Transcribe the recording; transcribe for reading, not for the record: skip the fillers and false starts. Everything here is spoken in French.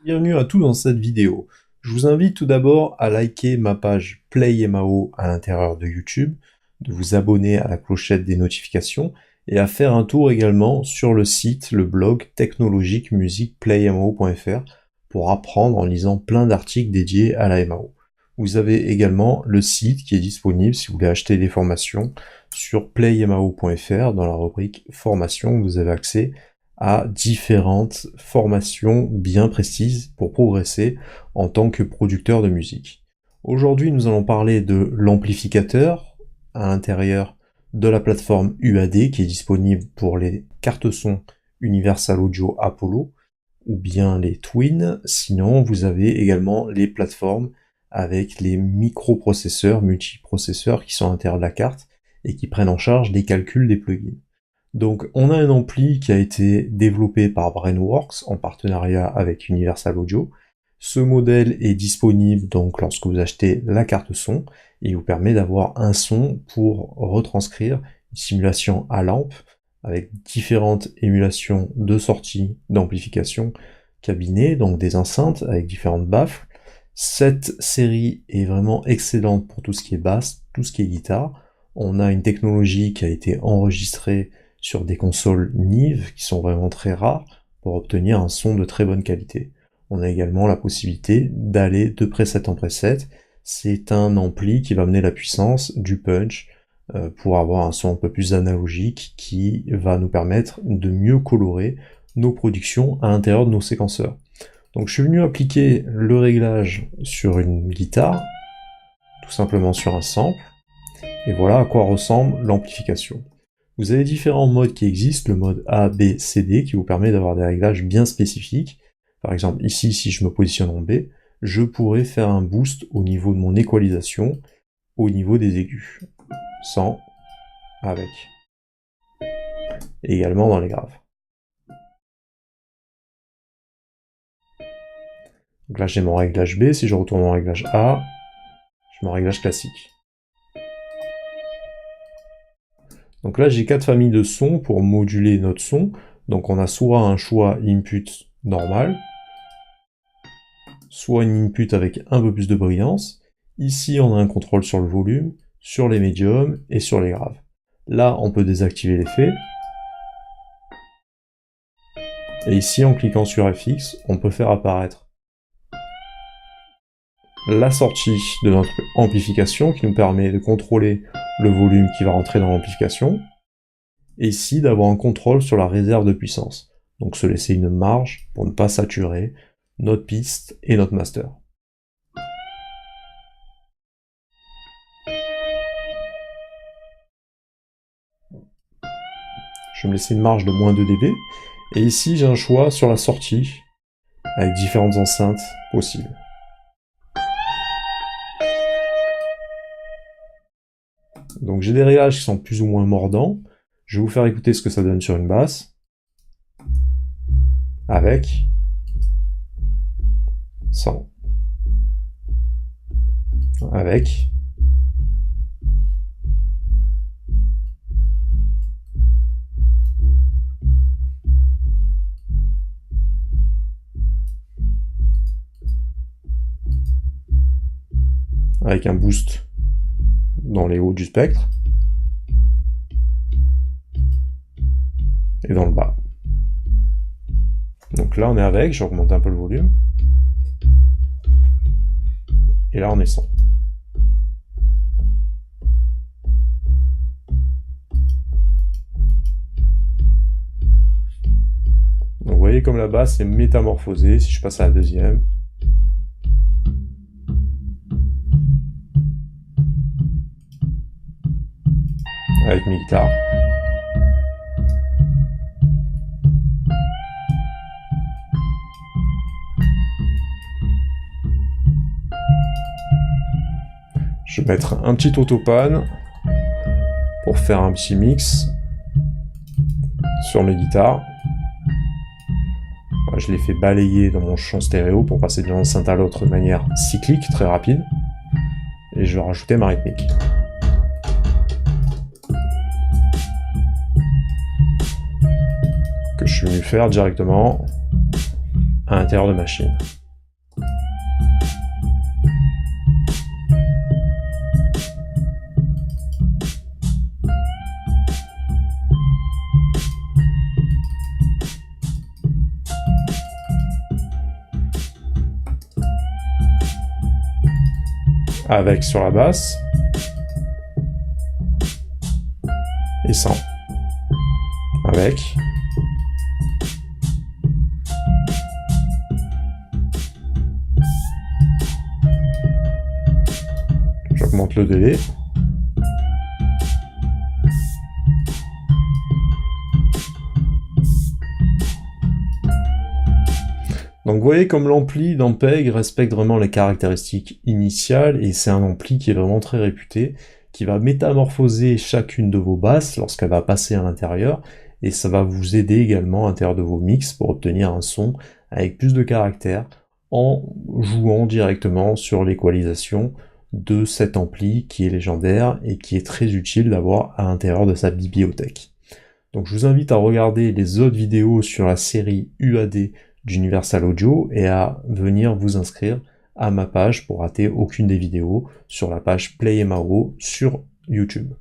Bienvenue à tous dans cette vidéo. Je vous invite tout d'abord à liker ma page PlayMAO à l'intérieur de YouTube, de vous abonner à la clochette des notifications et à faire un tour également sur le site, le blog technologique musique playmao.fr pour apprendre en lisant plein d'articles dédiés à la MAO. Vous avez également le site qui est disponible si vous voulez acheter des formations sur playmao.fr dans la rubrique formation. Vous avez accès à différentes formations bien précises pour progresser en tant que producteur de musique. Aujourd'hui, nous allons parler de l'amplificateur à l'intérieur de la plateforme UAD qui est disponible pour les cartes son Universal Audio Apollo ou bien les Twin. Sinon, vous avez également les plateformes avec les microprocesseurs, multiprocesseurs qui sont à l'intérieur de la carte et qui prennent en charge les calculs des plugins. Donc on a un ampli qui a été développé par Brainworx en partenariat avec Universal Audio. Ce modèle est disponible donc lorsque vous achetez la carte son et il vous permet d'avoir un son pour retranscrire une simulation à lampe avec différentes émulations de sortie d'amplification cabinet, donc des enceintes avec différentes baffles. Cette série est vraiment excellente pour tout ce qui est basse, tout ce qui est guitare. On a une technologie qui a été enregistrée sur des consoles Nive qui sont vraiment très rares pour obtenir un son de très bonne qualité. On a également la possibilité d'aller de preset en preset. C'est un ampli qui va amener la puissance, du punch, pour avoir un son un peu plus analogique qui va nous permettre de mieux colorer nos productions à l'intérieur de nos séquenceurs. Donc je suis venu appliquer le réglage sur une guitare, tout simplement sur un sample, et voilà à quoi ressemble l'amplification. Vous avez différents modes qui existent, le mode A, B, C, D, qui vous permet d'avoir des réglages bien spécifiques. Par exemple, ici, si je me positionne en B, je pourrais faire un boost au niveau de mon équalisation, au niveau des aigus. Sans, avec. Et également dans les graves. Donc là, j'ai mon réglage B. Si je retourne en réglage A, j'ai mon réglage classique. Donc là, j'ai 4 familles de sons pour moduler notre son. Donc on a soit un choix input normal, soit une input avec un peu plus de brillance. Ici, on a un contrôle sur le volume, sur les médiums et sur les graves. Là, on peut désactiver l'effet. Et ici, en cliquant sur FX, on peut faire apparaître la sortie de notre amplification qui nous permet de contrôler le volume qui va rentrer dans l'amplification, et ici d'avoir un contrôle sur la réserve de puissance, donc se laisser une marge pour ne pas saturer notre piste et notre master. Je vais me laisser une marge de moins 2 dB, et ici j'ai un choix sur la sortie, avec différentes enceintes possibles. Donc j'ai des réglages qui sont plus ou moins mordants. Je vais vous faire écouter ce que ça donne sur une basse. Avec. Sans. Avec. Avec un boost dans les hauts du spectre. Et dans le bas. Donc là on est avec, je augmente un peu le volume. Et là on est sans. Donc vous voyez comme la basse est métamorphosée, si je passe à la deuxième. Avec mes guitares. Je vais mettre un petit autopan pour faire un petit mix sur mes guitares. Je les fais balayer dans mon champ stéréo pour passer d'une enceinte à l'autre de manière cyclique, très rapide. Et je vais rajouter ma rythmique. Que je suis venu faire directement à l'intérieur de ma chaîne. Avec sur la basse et sans. Avec. J'augmente le délai. Donc vous voyez comme l'ampli d'Ampeg respecte vraiment les caractéristiques initiales, et c'est un ampli qui est vraiment très réputé, qui va métamorphoser chacune de vos basses lorsqu'elle va passer à l'intérieur, et ça va vous aider également à l'intérieur de vos mix pour obtenir un son avec plus de caractère en jouant directement sur l'équalisation de cet ampli qui est légendaire et qui est très utile d'avoir à l'intérieur de sa bibliothèque. Donc je vous invite à regarder les autres vidéos sur la série UAD d'Universal Audio et à venir vous inscrire à ma page pour rater aucune des vidéos sur la page Play MAO sur YouTube.